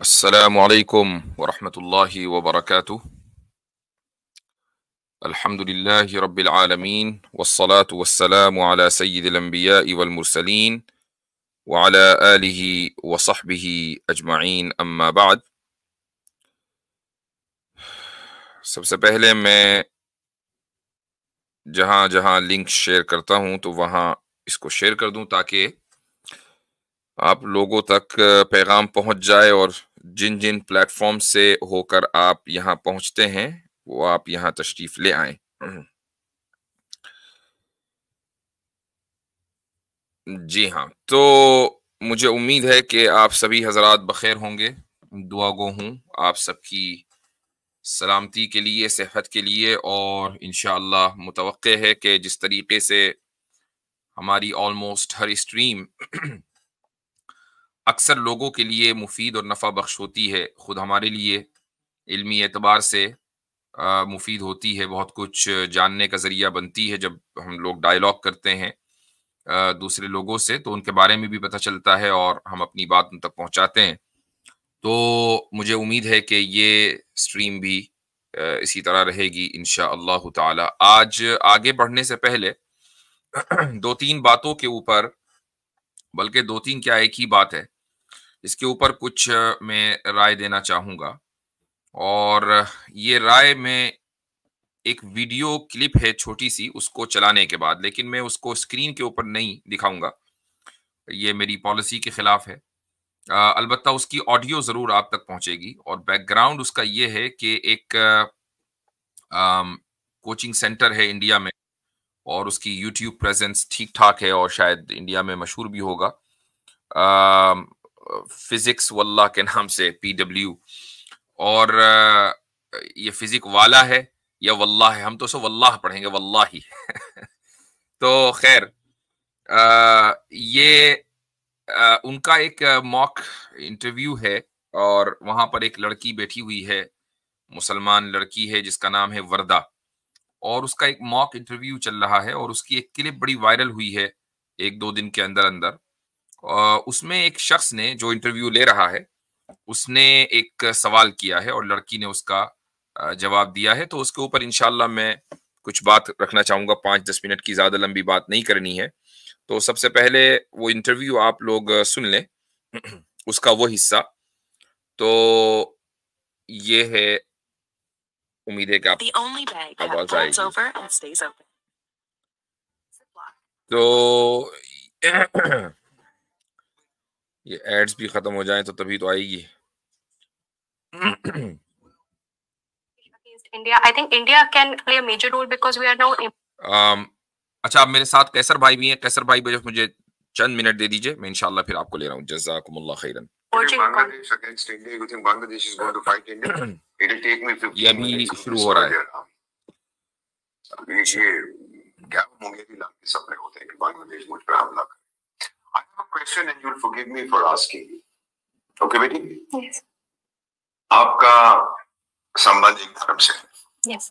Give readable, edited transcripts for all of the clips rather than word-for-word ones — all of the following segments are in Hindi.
अस्सलामु अलैकुम वरहमतुल्लाहि वबरकातुह। अल्हम्दुलिल्लाहि रब्बिल आलमीन वस्सलातु वस्सलामु अला सय्यिदिल अंबिया'i वल मुरसलीन व अला आलिहि व सहबिहि अजमईन, अम्मा बाद। सबसे पहले मैं जहां जहां लिंक शेयर करता हूं तो वहां इसको शेयर कर दूं ताकि आप लोगों तक पैगाम पहुंच जाए और जिन जिन प्लेटफॉर्म से होकर आप यहाँ पहुंचते हैं वो आप यहाँ तशरीफ ले आए। जी हाँ, तो मुझे उम्मीद है कि आप सभी हजरात बखैर होंगे। दुआ गो हूँ आप सबकी सलामती के लिए, सेहत के लिए, और इंशाअल्लाह मुतवक्के है कि जिस तरीके से हमारी ऑलमोस्ट हर स्ट्रीम अक्सर लोगों के लिए मुफीद और नफ़ा बख्श होती है, खुद हमारे लिए इल्मी एतबार से मुफीद होती है, बहुत कुछ जानने का ज़रिया बनती है। जब हम लोग डायलॉग करते हैं दूसरे लोगों से तो उनके बारे में भी पता चलता है और हम अपनी बात उन तक पहुंचाते हैं। तो मुझे उम्मीद है कि ये स्ट्रीम भी इसी तरह रहेगी इंशाअल्लाह ताला। आज आगे बढ़ने से पहले दो तीन बातों के ऊपर, बल्कि दो तीन क्या, एक ही बात है, इसके ऊपर कुछ मैं राय देना चाहूँगा। और ये राय में एक वीडियो क्लिप है छोटी सी, उसको चलाने के बाद, लेकिन मैं उसको स्क्रीन के ऊपर नहीं दिखाऊंगा, ये मेरी पॉलिसी के खिलाफ है। अलबत्ता उसकी ऑडियो ज़रूर आप तक पहुंचेगी। और बैकग्राउंड उसका ये है कि एक कोचिंग सेंटर है इंडिया में और उसकी यूट्यूब प्रेजेंस ठीक ठाक है और शायद इंडिया में मशहूर भी होगा, फिजिक्स वल्लाह के नाम से, PW। और ये फिजिक वाला है या वल्लाह है, हम तो सो वल्लाह पढ़ेंगे, वल्लाही। तो खैर, ये उनका एक मॉक इंटरव्यू है और वहां पर एक लड़की बैठी हुई है, मुसलमान लड़की है जिसका नाम है वर्दा, और उसका एक मॉक इंटरव्यू चल रहा है और उसकी एक क्लिप बड़ी वायरल हुई है एक दो दिन के अंदर अंदर। उसमें एक शख्स ने, जो इंटरव्यू ले रहा है, उसने एक सवाल किया है और लड़की ने उसका जवाब दिया है। तो उसके ऊपर इंशाल्लाह मैं कुछ बात रखना चाहूंगा, 5-10 मिनट की, ज्यादा लंबी बात नहीं करनी है। तो सबसे पहले वो इंटरव्यू आप लोग सुन लें, उसका वो हिस्सा। तो ये है, उम्मीद है कि आप आवाज आएगी। तो ये एड्स भी खत्म हो जाएं तो तभी तो आएगी। India, I think India can play a major role because we are now. अच्छा, आप मेरे साथ कैसर भाई भी हैं। कैसर भाई मुझे चंद मिनट दे दीजिए, मैं इंशाल्लाह फिर आपको ले रहा हूँ। जज़ाकुमुल्लाह खैरन। Bangladesh against India, you think Bangladesh is going to fight India? It will take me 15 minutes. ये शुरू हो रहा है। ये क्या मुंगेरी लाके सपने होते हैं कि बांग्लादेश मुझ पे हमला करे। I have a question and you'll forgive me for asking. Okay, बेटी? Yes. आपका संबंध एक धर्म से। Yes.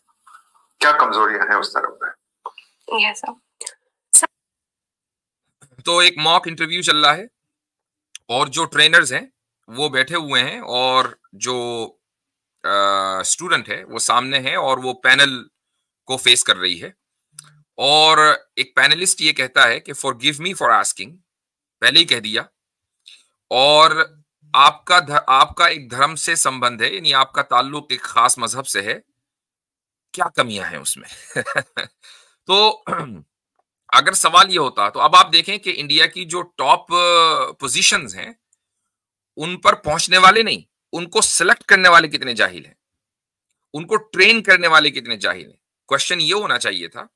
क्या कमजोरियां हैं उस धर्म में? Yes, sir. तो एक मॉक इंटरव्यू चल रहा है और जो ट्रेनर्स हैं वो बैठे हुए हैं और जो स्टूडेंट है वो सामने है और वो पैनल को फेस कर रही है। और एक पैनलिस्ट ये कहता है कि फॉरगिव मी फॉर आस्किंग, पहले ही कह दिया, और आपका एक धर्म से संबंध है, यानी आपका ताल्लुक एक खास मजहब से है, क्या कमियां हैं उसमें? तो अगर सवाल ये होता, तो अब आप देखें कि इंडिया की जो टॉप पोजीशंस हैं उन पर पहुंचने वाले नहीं, उनको सिलेक्ट करने वाले कितने जाहिल हैं, उनको ट्रेन करने वाले कितने जाहिल हैं। क्वेश्चन ये होना चाहिए था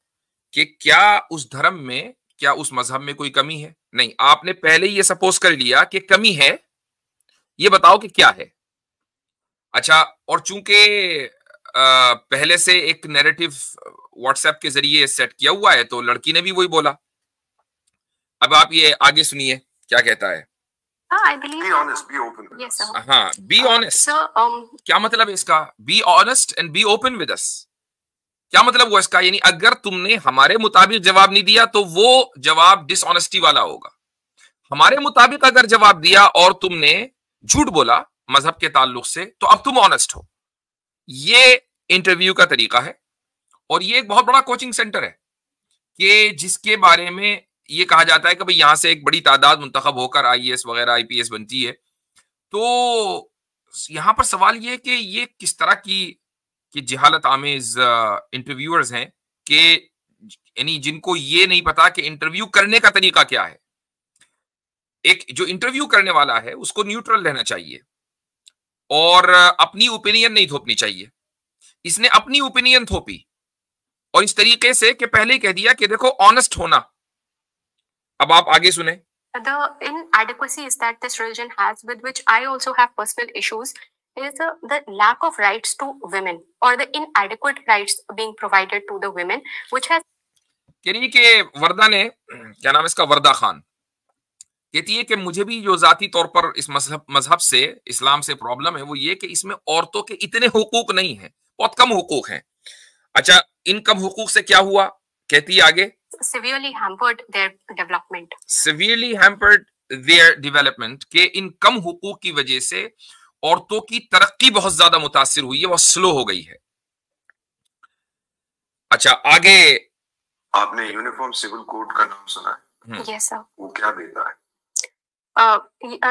कि क्या उस धर्म में, क्या उस मजहब में कोई कमी है? नहीं, आपने पहले ही ये सपोज कर लिया कि कमी है, ये बताओ कि क्या है। अच्छा, और चूंकि पहले से एक नैरेटिव व्हाट्सएप के जरिए सेट किया हुआ है तो लड़की ने भी वही बोला। अब आप ये आगे सुनिए क्या कहता है। I believe. Be honest, be open with us. हाँ, be honest. क्या मतलब है इसका? Be honest and be open with us. क्या मतलब हुआ इसका? यानी अगर तुमने हमारे मुताबिक जवाब नहीं दिया तो वो जवाब डिसऑनेस्टी वाला होगा। हमारे मुताबिक अगर जवाब दिया और तुमने झूठ बोला, मजहब के ताल्लुक से, तो अब तुम ऑनेस्ट हो। ये इंटरव्यू का तरीका है और ये एक बहुत बड़ा कोचिंग सेंटर है कि जिसके बारे में ये कहा जाता है कि भाई यहां से एक बड़ी तादाद मुंतखब होकर आईएएस वगैरह आईपीएस बनती है। तो यहां पर सवाल ये है कि ये किस तरह की जिहालत आमेज इंटरव्यूअर्स हैं कि यानी जिनको ये नहीं पता कि इंटरव्यू करने का तरीका क्या है। एक जो इंटरव्यू करने वाला है उसको न्यूट्रल रहना चाहिए और अपनी ओपिनियन नहीं थोपनी चाहिए। इसने अपनी ओपिनियन थोपी और इस तरीके से कि पहले ही कह दिया कि देखो ऑनेस्ट होना। अब आप आगे सुने। The inadequacies that this religion has, with which I also have personal issues, is the lack of rights to women or the inadequate rights being provided to the women, which has कह रही कि वर्दा ने, क्या नाम है इसका, वर्दा खान कहती है कि मुझे भी जो जाती तौर पर इस मजहब से, इस्लाम से प्रॉब्लम है वो ये कि इसमें औरतों के इतने हुकूक नहीं है, बहुत कम हुकूक हैं। अच्छा, इन कम हुकूक से क्या हुआ, कहती है आगे, severely hampered their development. severely hampered their development, के इन कम हुकूक की वजह से औरतों की तरक्की बहुत ज्यादा मुतासिर हुई है, बहुत स्लो हो गई है। अच्छा आगे, आपने यूनिफॉर्म सिविल कोड का नाम सुना है? Yes sir. वो क्या देता है?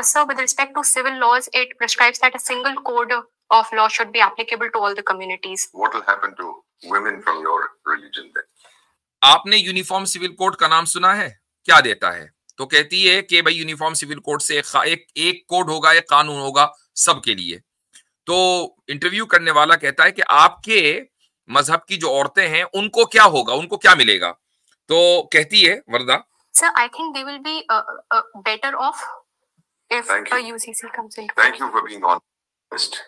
Sir, with respect to civil laws, it prescribes that a single code of law should be applicable to all the communities. What will happen to women from your religion then? आपने यूनिफॉर्म सिविल कोड का नाम सुना है, क्या देता है? तो कहती है कि भाई यूनिफॉर्म सिविल कोड से एक कोड होगा, एक कानून होगा सबके लिए। तो इंटरव्यू करने वाला कहता है कि आपके मजहब की जो औरतें हैं उनको क्या होगा, उनको क्या मिलेगा? तो कहती है वर्दा, Sir, I think they will be better off if a UCC comes in. Thank you for being honest.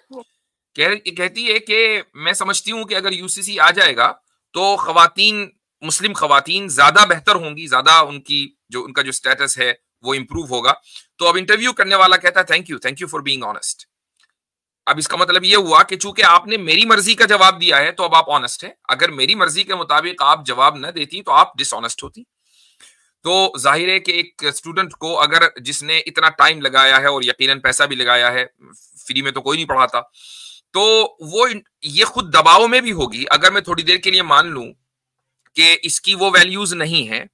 कहती है कि मैं समझती हूं कि अगर यूसीसी आ जाएगा तो खवातीन, मुस्लिम खवातीन ज्यादा बेहतर होंगी, ज्यादा उनका जो स्टेटस है वो इंप्रूव होगा। तो अब इंटरव्यू करने वाला कहता है thank you for being honest. अब इसका मतलब ये हुआ कि चूंकि आपने मेरी मर्जी का जवाब दिया है तो अब आप ऑनेस्ट है। अगर मेरी मर्जी के मुताबिक आप जवाब न देती तो आप डिसऑनेस्ट होती। तो जाहिर है कि एक स्टूडेंट को, अगर जिसने इतना टाइम लगाया है और यकीनन पैसा भी लगाया है, फ्री में तो कोई नहीं पढ़ाता, तो वो ये खुद दबाव में भी होगी। अगर मैं थोड़ी देर के लिए मान लूं कि इसकी वो वैल्यूज नहीं है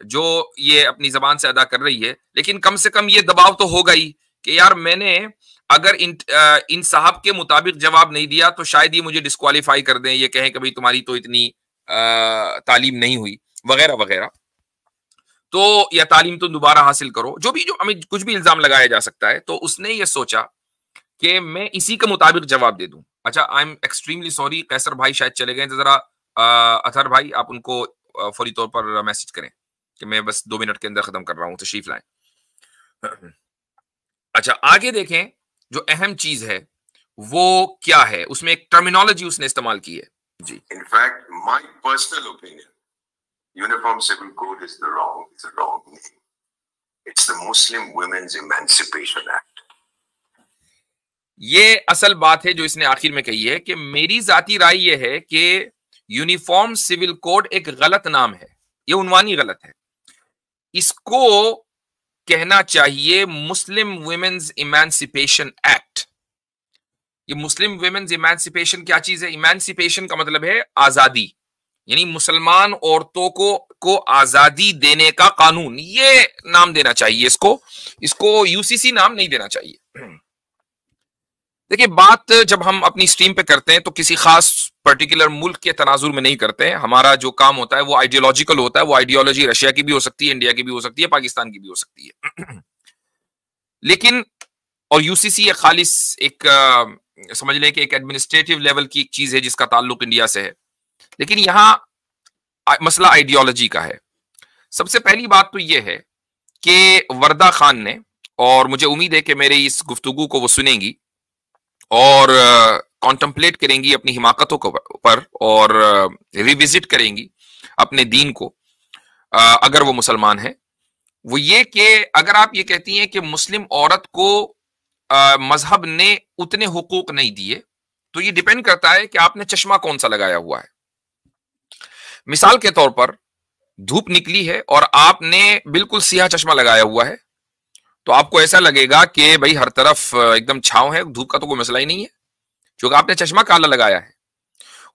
जो ये अपनी जबान से अदा कर रही है, लेकिन कम से कम ये दबाव तो होगा ही कि यार मैंने अगर इन साहब के मुताबिक जवाब नहीं दिया तो शायद ये मुझे डिस्क्वालीफाई कर दें, ये कहें कि भाई तुम्हारी तो इतनी तालीम नहीं हुई वगैरह वगैरह, तो या तालीम तो दोबारा हासिल करो, जो हमें कुछ भी इल्जाम लगाया जा सकता है। तो उसने ये सोचा कि मैं इसी के मुताबिक जवाब दे दूं। अच्छा, आई एम एक्सट्रीमली सॉरी, कैसर भाई शायद चले गए, तो जरा अथर भाई आप उनको फौरी तौर पर मैसेज करें कि मैं बस 2 मिनट के अंदर खत्म कर रहा हूं, तशरीफ लाएं। अच्छा आगे देखें, जो अहम चीज है वो क्या है, उसमें एक टर्मिनोलॉजी उसने इस्तेमाल की है जी। In fact my personal opinion, uniform civil code is the wrong name. It's the Muslim women's emancipation act. ये असल बात है जो इसने आखिर में कही है कि मेरी जाती राय ये है कि यूनिफॉर्म सिविल कोड एक गलत नाम है, ये उन्वानी गलत है। इसको कहना चाहिए मुस्लिम वुमेन्स इमेंसिपेशन एक्ट। ये मुस्लिम वुमेन्स इमेंसिपेशन क्या चीज है? इमेंसिपेशन का मतलब है आजादी, यानी मुसलमान औरतों को आजादी देने का कानून, ये नाम देना चाहिए इसको यूसीसी नाम नहीं देना चाहिए। देखिए, बात जब हम अपनी स्ट्रीम पे करते हैं तो किसी खास पर्टिकुलर मुल्क के तनाजुर में नहीं करते हैं। हमारा जो काम होता है वो आइडियोलॉजिकल होता है। वो आइडियोलॉजी रशिया की भी हो सकती है, इंडिया की भी हो सकती है, पाकिस्तान की भी हो सकती है। लेकिन और यूसीसी खालिस एक समझ लें कि एक एडमिनिस्ट्रेटिव लेवल की एक चीज है जिसका ताल्लुक इंडिया से है, लेकिन यहां मसला आइडियोलॉजी का है। सबसे पहली बात तो यह है कि वर्दा खान ने, और मुझे उम्मीद है कि मेरे इस गुफ्तगू को वो सुनेंगी और कॉन्टम्पलेट करेंगी अपनी हिमाकतों पर और रिविजिट करेंगी अपने दीन को, अगर वो मुसलमान है, वो ये कि अगर आप ये कहती हैं कि मुस्लिम औरत को मजहब ने उतने हुकूक नहीं दिए, तो ये डिपेंड करता है कि आपने चश्मा कौन सा लगाया हुआ है। मिसाल के तौर पर धूप निकली है और आपने बिल्कुल सियाह चश्मा लगाया हुआ है, तो आपको ऐसा लगेगा कि भाई हर तरफ एकदम छांव है, धूप का तो कोई मसला ही नहीं है, क्योंकि आपने चश्मा काला लगाया है।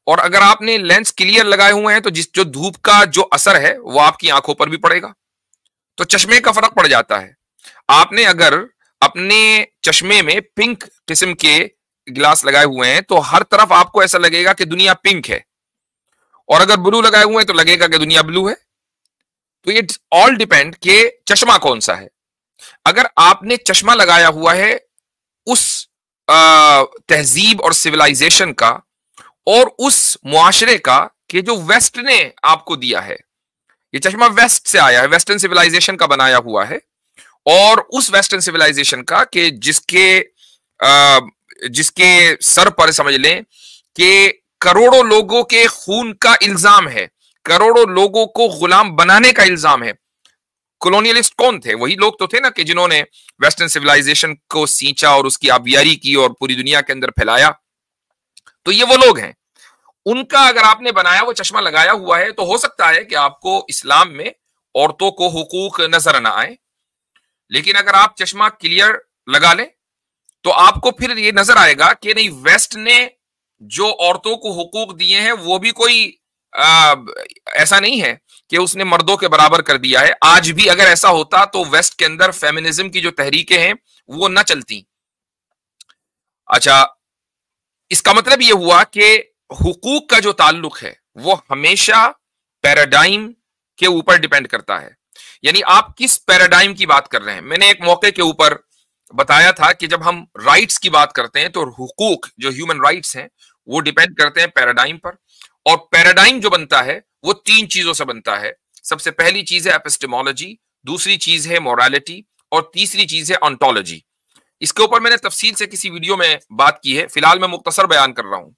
और अगर आपने लेंस क्लियर लगाए हुए हैं तो जो धूप का जो असर है वो आपकी आंखों पर भी पड़ेगा, तो चश्मे का फर्क पड़ जाता है। आपने अगर अपने चश्मे में पिंक किस्म के ग्लास लगाए हुए हैं तो हर तरफ आपको ऐसा लगेगा कि दुनिया पिंक है, और अगर ब्लू लगाए हुए हैं तो लगेगा कि दुनिया ब्लू है। तो इट ऑल डिपेंड कि चश्मा कौन सा है। अगर आपने चश्मा लगाया हुआ है उस तहजीब और सिविलाइजेशन का और उस मुआशरे का कि जो वेस्ट ने आपको दिया है, ये चश्मा वेस्ट से आया है, वेस्टर्न सिविलाइजेशन का बनाया हुआ है, और उस वेस्टर्न सिविलाइजेशन का कि जिसके सर पर समझ लें कि करोड़ों लोगों के खून का इल्जाम है, करोड़ों लोगों को गुलाम बनाने का इल्जाम है। कॉलोनियलिस्ट कौन थे? वही लोग तो थे ना कि जिन्होंने वेस्टर्न सिविलाइजेशन को सींचा और उसकी आबियारी की और पूरी दुनिया के अंदर फैलाया। तो ये वो लोग हैं, उनका अगर आपने बनाया वो चश्मा लगाया हुआ है तो हो सकता है कि आपको इस्लाम में औरतों को हुकूक नजर ना आए, लेकिन अगर आप चश्मा क्लियर लगा लें तो आपको फिर ये नजर आएगा कि नहीं, वेस्ट ने जो औरतों को हुकूक दिए हैं वो भी कोई ऐसा नहीं है कि उसने मर्दों के बराबर कर दिया है। आज भी अगर ऐसा होता तो वेस्ट के अंदर फेमिनिज्म की जो तहरीकें हैं वो न चलती। अच्छा, इसका मतलब ये हुआ कि हुकूक का जो ताल्लुक है वो हमेशा पैराडाइम के ऊपर डिपेंड करता है, यानी आप किस पैराडाइम की बात कर रहे हैं। मैंने एक मौके के ऊपर बताया था कि जब हम राइट्स की बात करते हैं तो हुकूक जो ह्यूमन राइट्स हैं वो डिपेंड करते हैं पैराडाइम पर, और पैराडाइम जो बनता है वो 3 चीजों से बनता है। सबसे पहली चीज है एपिस्टेमोलॉजी, दूसरी चीज है मोरालिटी, और तीसरी चीज है ऑन्टोलॉजी। इसके ऊपर मैंने तफसील से किसी वीडियो में बात की है, फिलहाल मैं मुख्तसर बयान कर रहा हूं।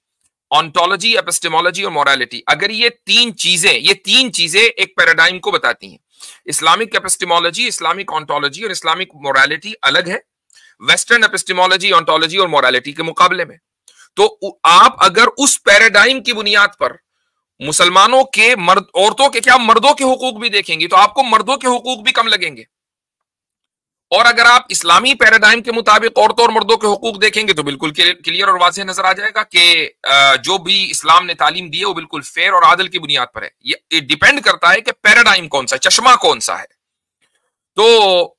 ऑन्टोलॉजी, एपिस्टेमोलॉजी और मोरालिटी, अगर ये तीन चीजें एक पैराडाइम को बताती हैं। इस्लामिक एपिस्टेमोलॉजी, इस्लामिक ऑन्टोलॉजी और इस्लामिक मोरालिटी अलग है वेस्टर्न एपिस्टेमोलॉजी, ऑन्टोलॉजी और मोरालिटी के मुकाबले में। तो आप अगर उस पैराडाइम की बुनियाद पर मुसलमानों के औरतों के क्या मर्दों के हुकूक भी देखेंगे तो आपको मर्दों के हुकूक भी कम लगेंगे, और अगर आप इस्लामी पैराडाइम के मुताबिक औरतों और मर्दों के हुकूक देखेंगे तो बिल्कुल क्लियर और वाज़ेह नजर आ जाएगा कि जो भी इस्लाम ने तालीम दी है वो बिल्कुल फेयर और आदल की बुनियाद पर है। ये डिपेंड करता है कि पैराडाइम कौन सा, चश्मा कौन सा है। तो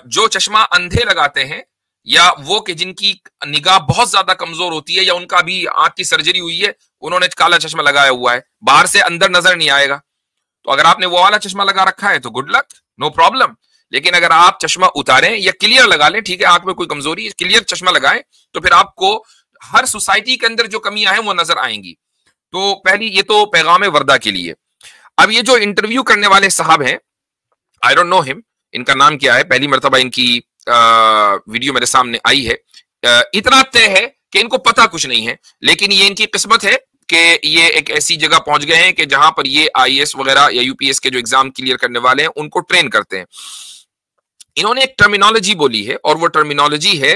जो चश्मा अंधे लगाते हैं या वो कि जिनकी निगाह बहुत ज्यादा कमजोर होती है या उनका भी आंख की सर्जरी हुई है, उन्होंने काला चश्मा लगाया हुआ है, बाहर से अंदर नजर नहीं आएगा। तो अगर आपने वो वाला चश्मा लगा रखा है तो गुड लक, नो प्रॉब्लम। लेकिन अगर आप चश्मा उतारें या क्लियर लगा लें, ठीक है, आंख में कोई कमजोरी, क्लियर चश्मा लगाएं, तो फिर आपको हर सोसाइटी के अंदर जो कमियां हैं वो नजर आएंगी। तो पहली ये तो पैगाम वर्दा के लिए। अब ये जो इंटरव्यू करने वाले साहब हैं, आई डोंट नो हिम, इनका नाम क्या है, पहली मरतबा इनकी वीडियो मेरे सामने आई है। इतना तय है कि इनको पता कुछ नहीं है, लेकिन ये इनकी किस्मत है कि ये एक ऐसी जगह पहुंच गए हैं कि जहां पर ये आईएएस वगैरह या यूपीएस के जो एग्जाम क्लियर करने वाले हैं उनको ट्रेन करते हैं। इन्होंने एक टर्मिनोलॉजी बोली है और वो टर्मिनोलॉजी है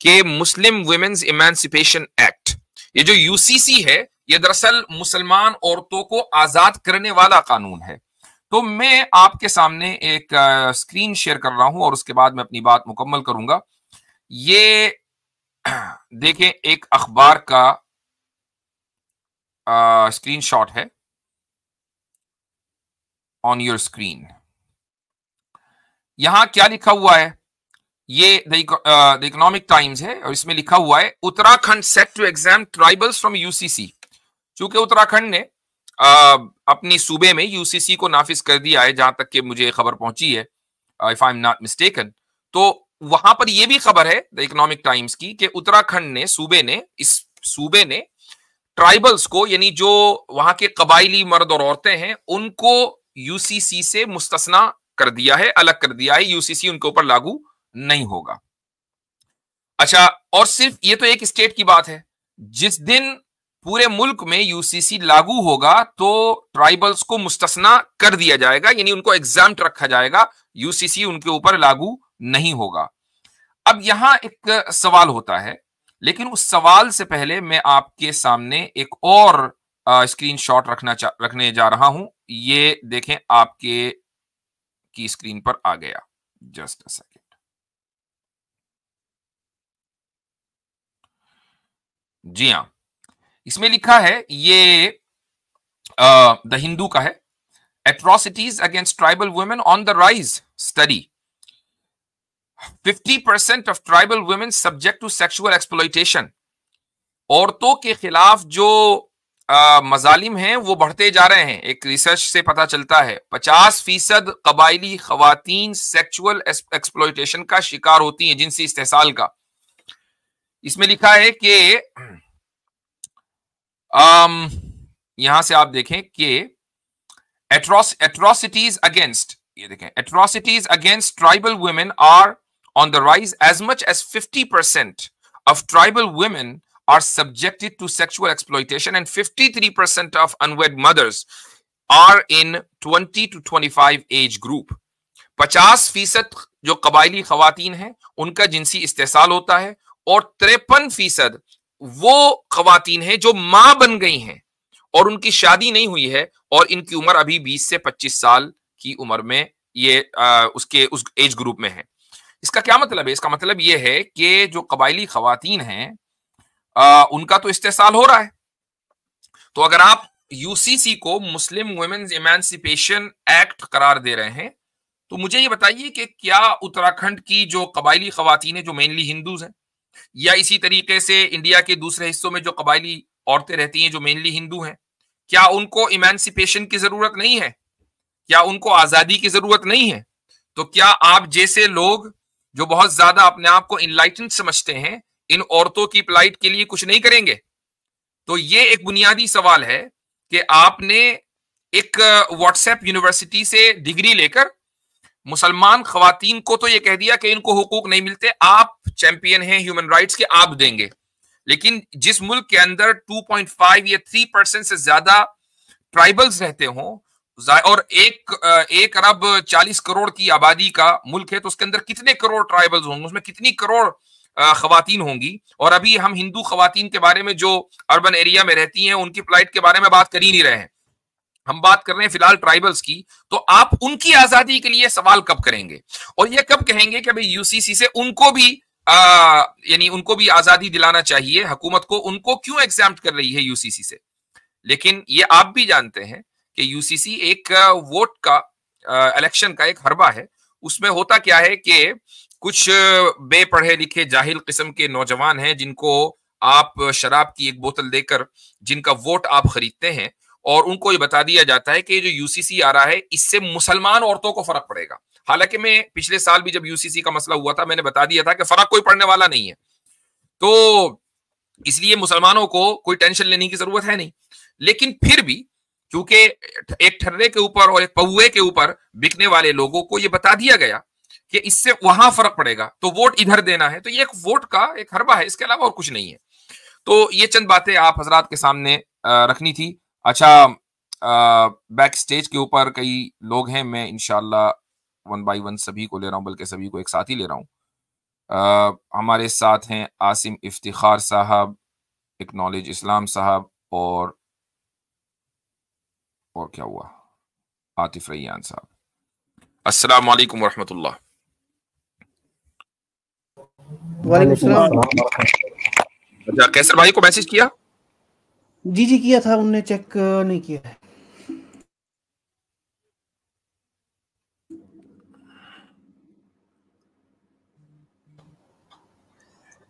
कि मुस्लिम वुमेन्स इमेंसिपेशन एक्ट। ये जो यूसीसी है ये दरअसल मुसलमान औरतों को आजाद करने वाला कानून है। तो मैं आपके सामने एक स्क्रीन शेयर कर रहा हूं और उसके बाद मैं अपनी बात मुकम्मल करूंगा। ये देखें, एक अखबार का स्क्रीनशॉट है ऑन योर स्क्रीन। यहां क्या लिखा हुआ है, ये द इकोनॉमिक टाइम्स है और इसमें लिखा हुआ है Uttarakhand set to exempt tribals from UCC. चूंकि उत्तराखंड ने अपनी सूबे में यूसीसी को नाफिज कर दिया है, जहां तक कि मुझे खबर पहुंची है, if I am not mistaken, तो वहां पर यह भी खबर है द इकोनॉमिक टाइम्स की कि उत्तराखंड ने इस सूबे ने ट्राइबल्स को, यानी जो वहां के कबाइली मर्द और औरतें हैं, उनको यूसीसी से मुस्तस्ना कर दिया है, अलग कर दिया है, यूसीसी उनके ऊपर लागू नहीं होगा। अच्छा, और सिर्फ ये तो एक स्टेट की बात है, जिस दिन पूरे मुल्क में यूसीसी लागू होगा तो ट्राइबल्स को मुस्तस्ना कर दिया जाएगा, यानी उनको एग्जाम्प्ट रखा जाएगा, यूसीसी उनके ऊपर लागू नहीं होगा। अब यहां एक सवाल होता है, लेकिन उस सवाल से पहले मैं आपके सामने एक और स्क्रीनशॉट रखने जा रहा हूं। ये देखें, आपके की स्क्रीन पर आ गया, जस्ट अ सेकेंड। जी हाँ, इसमें लिखा है, ये द हिंदू का है, atrocities against tribal women on the rise study, 50% of tribal women subject to sexual exploitation. औरतों के खिलाफ जो मजालिम हैं वो बढ़ते जा रहे हैं। एक रिसर्च से पता चलता है 50% कबायली खवातीन सेक्सुअल एक्सप्लॉयटेशन का शिकार होती हैं, जिनसी इस्तेसाल का। इसमें लिखा है कि यहां से आप देखें कि एट्रोसिटीज अगेंस्ट, ये देखें, atrocities against tribal women are on the rise, as much as 50% of tribal women are subjected to sexual exploitation and 53% of unwed mothers are in 20 to 25 age group। 50% जो कबायली खवातीन हैं उनका जिनसी इस्तेसाल होता है, और 53% वो खवातीन हैं जो मां बन गई हैं और उनकी शादी नहीं हुई है, और इनकी उम्र अभी 20 से 25 साल की उम्र में ये उस एज ग्रुप में है। इसका क्या मतलब है? इसका मतलब ये है कि जो कबायली खवातीन हैं उनका तो इस्तेसाल हो रहा है। तो अगर आप यूसीसी को मुस्लिम वुमेन्स इमेंसिपेशन एक्ट करार दे रहे हैं, तो मुझे ये बताइए कि क्या उत्तराखंड की जो कबायली खवातीन है जो मेनली हिंदूज हैं, या इसी तरीके से इंडिया के दूसरे हिस्सों में जो कबायली औरतें रहती हैं जो मेनली हिंदू हैं, क्या उनको इमेंसिपेशन की जरूरत नहीं है? क्या उनको आजादी की जरूरत नहीं है? तो क्या आप जैसे लोग जो बहुत ज्यादा अपने आप को इनलाइटेंड समझते हैं, इन औरतों की प्लाइट के लिए कुछ नहीं करेंगे? तो ये एक बुनियादी सवाल है कि आपने एक व्हाट्सएप यूनिवर्सिटी से डिग्री लेकर मुसलमान खवातीन को तो ये कह दिया कि इनको हुकूक नहीं मिलते, आप चैंपियन हैं ह्यूमन राइट्स के, आप देंगे। लेकिन जिस मुल्क के अंदर 2.5 या 3% से ज्यादा ट्राइबल्स रहते हों, और 1 अरब 40 करोड़ की आबादी का मुल्क है, तो उसके अंदर कितने करोड़ ट्राइबल्स होंगे, उसमें कितनी करोड़ खवातीन होंगी। और अभी हम हिंदू खवातीन के बारे में जो अर्बन एरिया में रहती हैं उनकी फ्लाइट के बारे में बात कर ही नहीं रहे हैं, हम बात कर रहे हैं फिलहाल ट्राइबल्स की। तो आप उनकी आजादी के लिए सवाल कब करेंगे, और ये कब कहेंगे कि भाई यूसीसी से उनको भी यानी उनको भी आजादी दिलाना चाहिए हुकूमत को, उनको क्यों एग्जाम्प्ट कर रही है यूसीसी से? लेकिन ये आप भी जानते हैं कि यूसीसी एक वोट का इलेक्शन का एक हरबा है। उसमें होता क्या है कि कुछ बेपढ़े लिखे जाहिल किस्म के नौजवान हैं जिनको आप शराब की एक बोतल देकर जिनका वोट आप खरीदते हैं, और उनको ये बता दिया जाता है कि जो यूसीसी आ रहा है इससे मुसलमान औरतों को फर्क पड़ेगा। हालांकि मैं पिछले साल भी जब यूसीसी का मसला हुआ था मैंने बता दिया था कि फर्क कोई पड़ने वाला नहीं है, तो इसलिए मुसलमानों को कोई टेंशन लेने की जरूरत है नहीं। लेकिन फिर भी क्योंकि एक ठर्रे के ऊपर और एक पौए के ऊपर बिकने वाले लोगों को यह बता दिया गया कि इससे वहां फर्क पड़ेगा, तो वोट इधर देना है, तो ये एक वोट का एक हरबा है, इसके अलावा और कुछ नहीं है। तो ये चंद बातें आप हजरात के सामने रखनी थी। अच्छा, बैक स्टेज के ऊपर कई लोग हैं, मैं इंशाल्लाह 1 by 1 सभी को ले रहा हूं, बल्कि सभी को एक साथ ही ले रहा हूं। हमारे साथ हैं आसिम इफ्तिखार साहब, एक्नॉलेज इस्लाम साहब, और क्या हुआ, आतिफ रैयान साहब। अस्सलाम वालेकुम वरहमतुल्लाह। वालेकुम सलाम। अच्छा, कैसर भाई को मैसेज किया? जी किया था, उनने चेक नहीं किया है।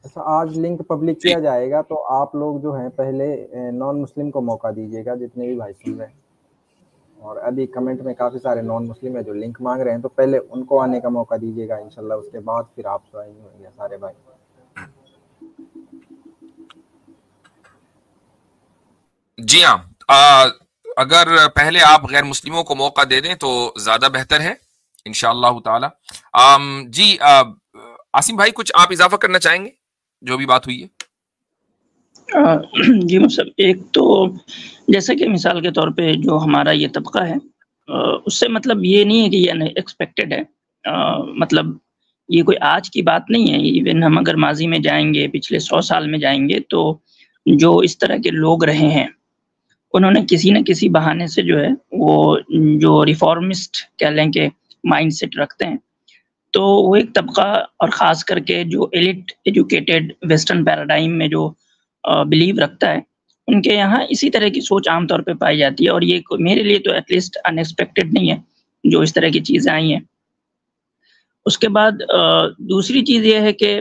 अच्छा, आज लिंक पब्लिक किया जाएगा, तो आप लोग जो हैं पहले नॉन मुस्लिम को मौका दीजिएगा, जितने भी भाई सुन रहे हैं। और अभी कमेंट में काफ़ी सारे नॉन मुस्लिम है जो लिंक मांग रहे हैं, तो पहले उनको आने का मौका दीजिएगा इंशाल्लाह, उसके बाद फिर आप ज्वाइन होंगे सारे भाई। जी हाँ, अगर पहले आप गैर मुस्लिमों को मौका दे दें तो ज्यादा बेहतर है इंशाअल्लाह ताला। जी आसिम भाई, कुछ आप इजाफा करना चाहेंगे जो भी बात हुई है? जी मतलब एक तो जैसे कि मिसाल के तौर पे जो हमारा ये तबका है, उससे मतलब ये नहीं है कि ये अनएक्सपेक्टेड है, मतलब ये कोई आज की बात नहीं है। इवन हम अगर माजी में जाएंगे, पिछले 100 साल में जाएंगे, तो जो इस तरह के लोग रहे हैं उन्होंने किसी न किसी बहाने से जो है वो जो रिफॉर्मिस्ट कह लें कि माइंडसेट रखते हैं, तो वो एक तबका, और ख़ास करके जो एलिट एजुकेटेड वेस्टर्न पैराडाइम में जो बिलीव रखता है, उनके यहाँ इसी तरह की सोच आमतौर पे पाई जाती है, और ये मेरे लिए तो एटलीस्ट अनएक्सपेक्टेड नहीं है जो इस तरह की चीज़ें आई हैं। उसके बाद दूसरी चीज़ ये है कि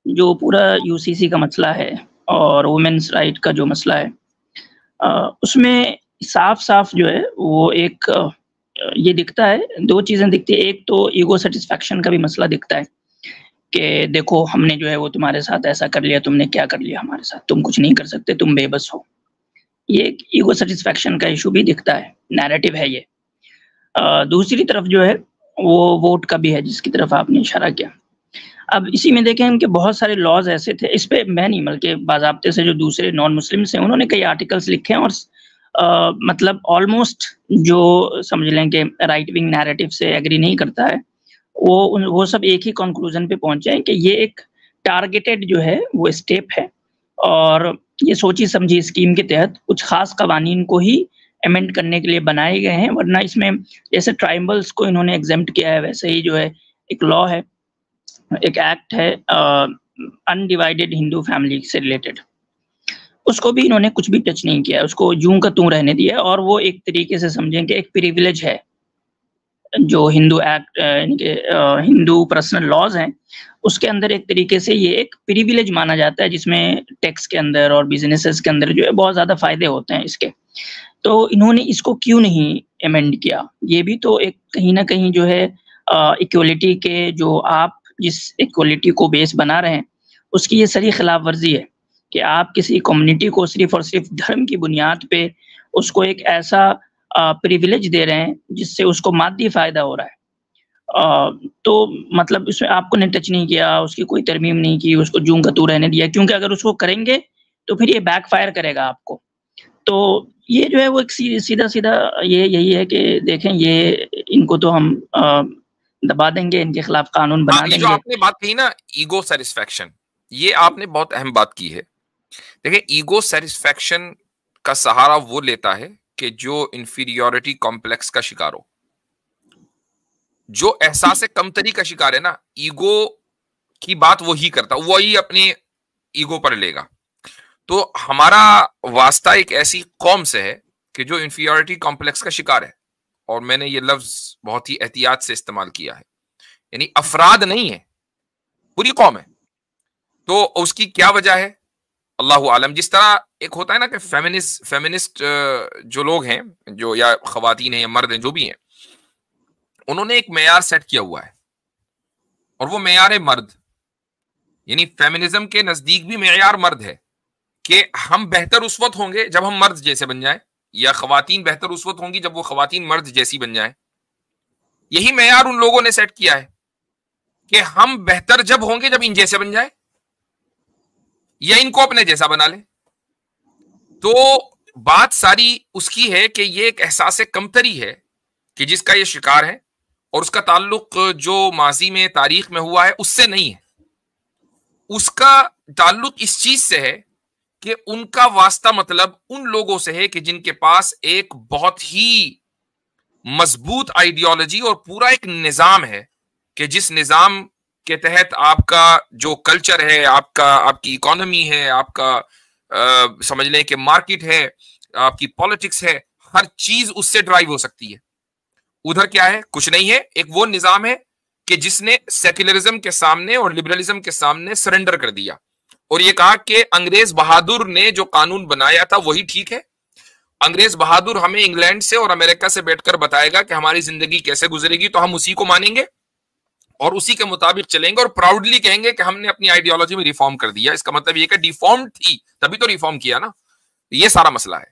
जो पूरा यूसीसी का मसला है और वुमेन्स राइट का जो मसला है, उसमें साफ-साफ जो है वो एक ये दिखता है, 2 चीज़ें दिखती है। एक तो ईगो सैटिस्फैक्शन का भी मसला दिखता है कि देखो हमने जो है वो तुम्हारे साथ ऐसा कर लिया, तुमने क्या कर लिया हमारे साथ, तुम कुछ नहीं कर सकते, तुम बेबस हो। ये एक ईगो सैटिस्फैक्शन का इशू भी दिखता है, नैरेटिव है ये। दूसरी तरफ जो है वो वोट का भी है, जिसकी तरफ आपने इशारा किया। अब इसी में देखें हम कि बहुत सारे लॉज ऐसे थे, इस पे मैं नहीं बल्कि बाज़ाब्ते से जो दूसरे नॉन मुस्लिम्स हैं उन्होंने कई आर्टिकल्स लिखे हैं, और मतलब ऑलमोस्ट जो समझ लें कि राइट विंग नैरेटिव से एग्री नहीं करता है, वो सब एक ही कंक्लूजन पे पहुंचे हैं कि ये एक टारगेटेड जो है वो स्टेप है, और ये सोची समझी स्कीम के तहत कुछ खास कवानीन को ही अमेंड करने के लिए बनाए गए हैं। वरना इसमें जैसे ट्राइबल्स को इन्होंने एग्जेम्प्ट किया है, वैसे ही जो है एक लॉ है, एक एक्ट है अनडिवाइडेड हिंदू फैमिली से रिलेटेड, उसको भी इन्होंने कुछ भी टच नहीं किया, उसको यूं का त्यों रहने दिया। और वो एक तरीके से समझें कि एक प्रिविलेज है जो हिंदू एक्ट यानी कि हिंदू पर्सनल लॉज हैं, उसके अंदर एक तरीके से ये एक प्रिविलेज माना जाता है, जिसमें टैक्स के अंदर और बिजनेसेस के अंदर जो है बहुत ज़्यादा फायदे होते हैं इसके। तो इन्होंने इसको क्यों नहीं अमेंड किया? ये भी तो एक कहीं ना कहीं जो है इक्वलिटी के, जो आप जिस इक्वलिटी को बेस बना रहे हैं उसकी ये सही खिलाफ वर्जी है कि आप किसी कम्युनिटी को सिर्फ और सिर्फ धर्म की बुनियाद पे उसको एक ऐसा प्रिविलेज दे रहे हैं जिससे उसको मादी फायदा हो रहा है। तो मतलब इसमें आपको ने टच नहीं किया, उसकी कोई तरमीम नहीं की, उसको जूं का तू रहने दिया, क्योंकि अगर उसको करेंगे तो फिर ये बैकफायर करेगा आपको। तो ये जो है वो एक सीधा सीधा ये यही है कि देखें, ये इनको तो हम दबा देंगे, इनके खिलाफ कानून बना देंगे। जो आपने बात कही ना ईगो सैटिस्फैक्शन, ये आपने बहुत अहम बात की है। देखिए, ईगो सैटिस्फैक्शन का सहारा वो लेता है कि जो इंफीरियोरिटी कॉम्प्लेक्स का शिकार हो, जो एहसास कमतरी का शिकार है ना, ईगो की बात वो ही करता, वही अपने ईगो पर लेगा। तो हमारा वास्ता एक ऐसी कौम से है कि जो इंफीरियोरिटी कॉम्प्लेक्स का शिकार है, और मैंने ये लफ्ज बहुत ही एहतियात से इस्तेमाल किया है, यानी अफराद नहीं है, पूरी कौम है। तो उसकी क्या वजह है, अल्लाहु आलम। जिस तरह एक होता है ना कि फेमिनिस्ट जो लोग हैं, जो या खवातीन हैं या मर्द हैं, जो भी हैं, उन्होंने एक मेयार सेट किया हुआ है, और वो मेयार है मर्द। यानी फेमिनिज्म के नजदीक भी मेयार मर्द है कि हम बेहतर उस वक्त होंगे जब हम मर्द जैसे बन जाएं, या खवातीन बेहतर उस वक्त होंगी जब वो खवातीन मर्द जैसी बन जाएं। यही मेयार उन लोगों ने सेट किया है कि हम बेहतर जब होंगे जब इन जैसे बन जाए, या इनको अपने जैसा बना ले। तो बात सारी उसकी है कि ये एक एहसास कमतरी है कि जिसका ये शिकार है, और उसका ताल्लुक जो माजी में तारीख में हुआ है उससे नहीं है, उसका ताल्लुक इस चीज से है कि उनका वास्ता मतलब उन लोगों से है कि जिनके पास एक बहुत ही मजबूत आइडियोलॉजी और पूरा एक निजाम है, कि जिस निजाम के तहत आपका जो कल्चर है, आपकी इकोनॉमी है, आपका समझ लें कि मार्केट है, आपकी पॉलिटिक्स है, हर चीज उससे ड्राइव हो सकती है। उधर क्या है? कुछ नहीं है। एक वो निजाम है कि जिसने सेक्युलरिज्म के सामने और लिबरलिज्म के सामने सरेंडर कर दिया, और ये कहा कि अंग्रेज बहादुर ने जो कानून बनाया था वही ठीक है। अंग्रेज बहादुर हमें इंग्लैंड से और अमेरिका से बैठकर बताएगा कि हमारी जिंदगी कैसे गुजरेगी, तो हम उसी को मानेंगे और उसी के मुताबिक चलेंगे, और प्राउडली कहेंगे कि हमने अपनी आइडियोलॉजी में रिफॉर्म कर दिया। इसका मतलब ये कि डिफॉर्म थी तभी तो रिफॉर्म किया ना। ये सारा मसला है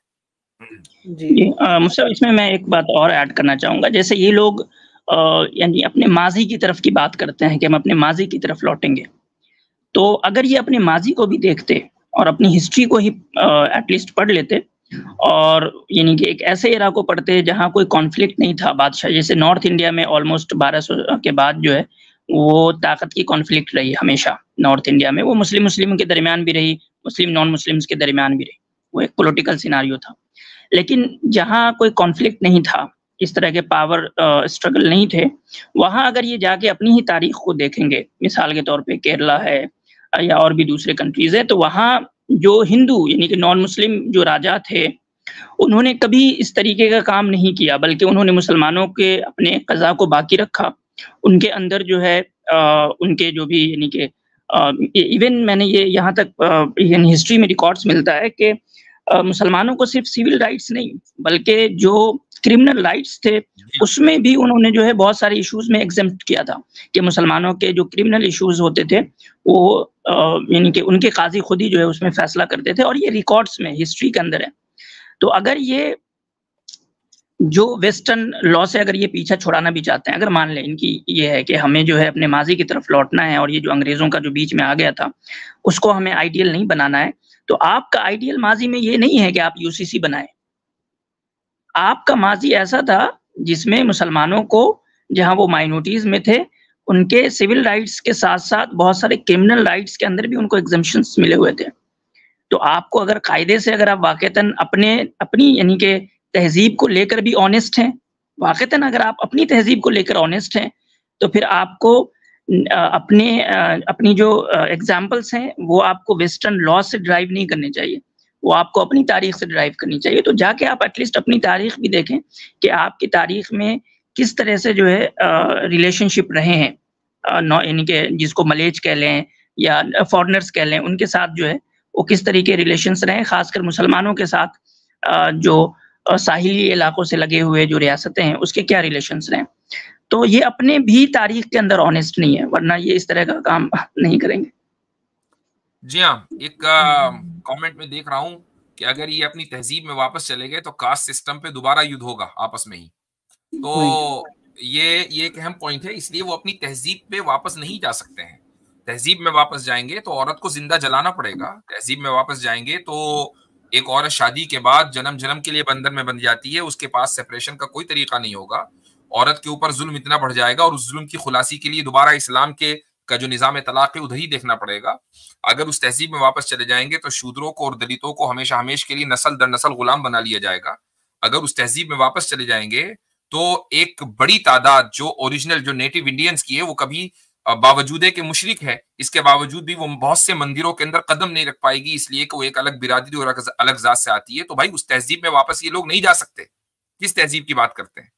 जी। मुझसे इसमें मैं एक बात और ऐड करना चाहूंगा। जैसे ये लोग यानी अपने माजी की तरफ की बात करते हैं कि हम अपने माजी की तरफ लौटेंगे, तो अगर ये अपने माजी को भी देखते और अपनी हिस्ट्री को ही एटलीस्ट पढ़ लेते, और यानी कि एक ऐसे एरा को पढ़ते जहाँ कोई कॉन्फ्लिक्ट नहीं था बादशाह, जैसे नॉर्थ इंडिया में ऑलमोस्ट 1200 के बाद जो है वो ताकत की कॉन्फ्लिक्ट रही हमेशा। नॉर्थ इंडिया में वो मुस्लिम के दरमियान भी रही, मुस्लिम नॉन मुस्लिम्स के दरमियान भी रही, वो एक पॉलिटिकल सिनारियो था। लेकिन जहाँ कोई कॉन्फ्लिक्ट नहीं था, इस तरह के पावर स्ट्रगल नहीं थे, वहाँ अगर ये जाके अपनी ही तारीख को देखेंगे, मिसाल के तौर पे केरला है या और भी दूसरे कंट्रीज है, तो वहाँ जो हिंदू यानी कि नॉन मुस्लिम जो राजा थे, उन्होंने कभी इस तरीके का काम नहीं किया, बल्कि उन्होंने मुसलमानों के अपने क़ज़ा को बाकी रखा। उनके अंदर जो है उनके जो भी यानी कि इवन मैंने ये यहाँ तक यानी हिस्ट्री में रिकॉर्ड्स मिलता है कि मुसलमानों को सिर्फ सिविल राइट्स नहीं, बल्कि जो क्रिमिनल राइट्स थे, उसमें भी उन्होंने जो है बहुत सारे इश्यूज़ में एग्ज़ेम्प्ट किया था कि मुसलमानों के जो क्रिमिनल इश्यूज़ होते थे, वो यानी कि उनके काज़ी खुद ही जो है उसमें फ़ैसला करते थे, और ये रिकॉर्ड्स में हिस्ट्री के अंदर है। तो अगर ये जो वेस्टर्न लॉ से अगर ये पीछा छुड़ाना भी चाहते हैं, अगर मान लें इनकी ये है कि हमें जो है अपने माज़ी की तरफ लौटना है और ये जो अंग्रेज़ों का जो बीच में आ गया था, उसको हमें आइडियल नहीं बनाना है, तो आपका आइडियल माज़ी में ये नहीं है कि आप यूसीसी बनाएँ। आपका माज़ी ऐसा था जिसमें मुसलमानों को, जहाँ वो माइनॉरिटीज़ में थे, उनके सिविल राइट्स के साथ-साथ बहुत सारे क्रिमिनल राइट्स के अंदर भी उनको एग्ज़म्पशंस मिले हुए थे। तो आपको अगर कायदे से अगर आप वाक़तन अपनी यानी कि तहज़ीब को लेकर भी ऑनेस्ट हैं, वाक़तन अगर आप अपनी तहज़ीब को लेकर ऑनेस्ट हैं, तो फिर आपको अपनी जो एग्ज़ाम्पल्स हैं, वो आपको वेस्टर्न लॉ से ड्राइव नहीं करने चाहिए, वो आपको अपनी तारीख़ से ड्राइव करनी चाहिए। तो जाके आप एटलीस्ट अपनी तारीख़ भी देखें कि आपकी तारीख़ में किस तरह से जो है रिलेशनशिप रहे हैं, यानी कि जिसको मलेच कह लें या फ़ॉरेनर्स कह लें, उनके साथ जो है वो किस तरह के रिलेशंस रहे, ख़ासकर मुसलमानों के साथ जो साहिली इलाकों से लगे हुए जो रियासतें हैं, उसके क्या रिलेशंस रहे। तो ये अपने भी तारीख़ के अंदर ऑनेस्ट नहीं है, वरना ये इस तरह का काम नहीं करेंगे। जी हाँ, एक कमेंट में देख रहा हूँ कि अगर ये अपनी तहज़ीब में वापस चले गए तो कास्ट सिस्टम पे दोबारा युद्ध होगा आपस में ही। तो ये एक अहम पॉइंट है, इसलिए वो अपनी तहज़ीब पे वापस नहीं जा सकते हैं। तहज़ीब में वापस जाएंगे तो औरत को जिंदा जलाना पड़ेगा। तहज़ीब में वापस जाएंगे तो एक औरत शादी के बाद जन्म के लिए बंधन में बंध जाती है, उसके पास सेपरेशन का कोई तरीका नहीं होगा। औरत के ऊपर जुल्म इतना बढ़ जाएगा और उस जुल्म की खुलासी के लिए दोबारा इस्लाम का जो निज़ाम तलाक है उधर ही देखना पड़ेगा। अगर उस तहज़ीब में वापस चले जाएंगे तो शूद्रों को और दलितों को हमेशा हमेशा के लिए नस्ल दर नस्ल गुलाम बना लिया जाएगा। अगर उस तहज़ीब में वापस चले जाएंगे तो एक बड़ी तादाद जो ओरिजिनल जो नेटिव इंडियंस की है, वो कभी बावजूद के मुशरिक है, इसके बावजूद भी वो बहुत से मंदिरों के अंदर कदम नहीं रख पाएगी, इसलिए कि वो एक अलग बिरादरी और अलग जात से आती है। तो भाई उस तहज़ीब में वापस ये लोग नहीं जा सकते। किस तहज़ीब की बात करते हैं?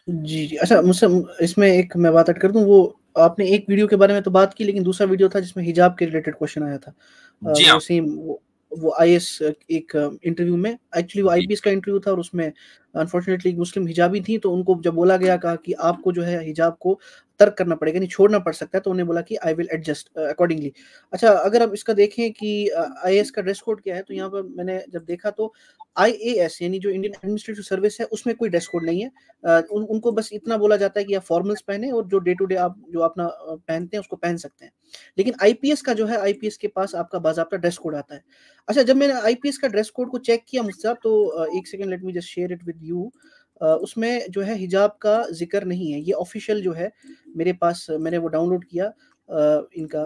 जी, जी। अच्छा, मुझसे इसमें एक मैं बात ऐड कर दूं, वो आपने एक वीडियो के बारे में तो बात की, लेकिन दूसरा वीडियो था जिसमें हिजाब के रिलेटेड क्वेश्चन आया था। जी हाँ। वो सेम वो आईएएस एक इंटरव्यू में, एक्चुअली वो आईपीएस का इंटरव्यू था और उसमें अनफॉर्चुनेटली मुस्लिम हिजाबी थी, तो उनको जब बोला गया, कहा कि आपको जो है हिजाब को तर्क करना पड़ेगा, नहीं छोड़ना पड़ सकता है, तो उन्होंने बोला कि आई विल एडजस्ट अकॉर्डिंगली। अच्छा, अगर आप इसका देखें कि आईएएस का ड्रेस कोड क्या है, तो यहाँ पर मैंने जब देखा तो आईएएस यानी जो इंडियन एडमिनिस्ट्रेटिव सर्विस है, उसमें कोई ड्रेस कोड नहीं है। उनको बस इतना बोला जाता है कि आप फॉर्मल्स पहने और जो डे टू डे आप जो अपना पहनते हैं उसको पहन सकते हैं। लेकिन आईपीएस का जो है, आईपीएस के पास आपका बाज़ाब्ता ड्रेस कोड आता है। अच्छा, जब मैंने आईपीएस का ड्रेस कोड को चेक किया मुझसे, तो एक second, let me just share it with you. उसमें जो है हिजाब का जिक्र नहीं है। ये ऑफिशियल जो है मेरे पास, मैंने वो डाउनलोड किया, इनका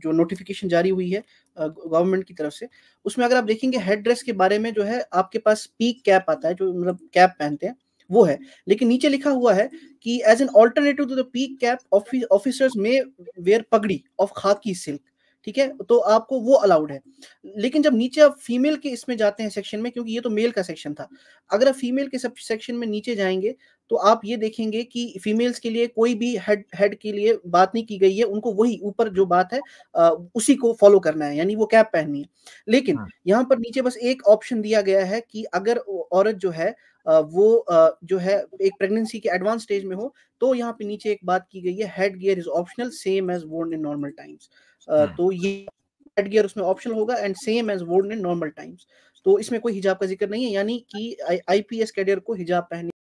जो नोटिफिकेशन जारी हुई है गवर्नमेंट की तरफ से, उसमें अगर आप देखेंगे हेड ड्रेस के बारे में जो है आपके पास पीक कैप आता है, जो मतलब कैप पहनते हैं वो है, लेकिन नीचे लिखा हुआ है कि as an alternative to the peak cap officers में wear pagdi of khaki silk. ठीक है, तो आपको वो अलाउड है। लेकिन जब नीचे आप फीमेल के इसमें जाते हैं सेक्शन में, क्योंकि ये तो मेल का सेक्शन था, अगर आप फीमेल के सब सेक्शन में नीचे जाएंगे तो आप ये देखेंगे कि फीमेल्स के लिए कोई भी हेड के लिए बात नहीं की गई है। उनको वही ऊपर जो बात है उसी को फॉलो करना है, यानी वो कैप पहननी है। लेकिन यहाँ पर नीचे बस एक ऑप्शन दिया गया है कि अगर औरत जो है वो जो है एक प्रेगनेंसी के एडवांस स्टेज में हो, तो यहाँ पे नीचे एक बात की गई है, head gear is optional same as worn in normal times. तो ये हेड गियर उसमें ऑप्शनल होगा and same as worn in normal times. तो इसमें कोई हिजाब का जिक्र नहीं है, यानी कि आईपीएस कैडर को हिजाब पहनने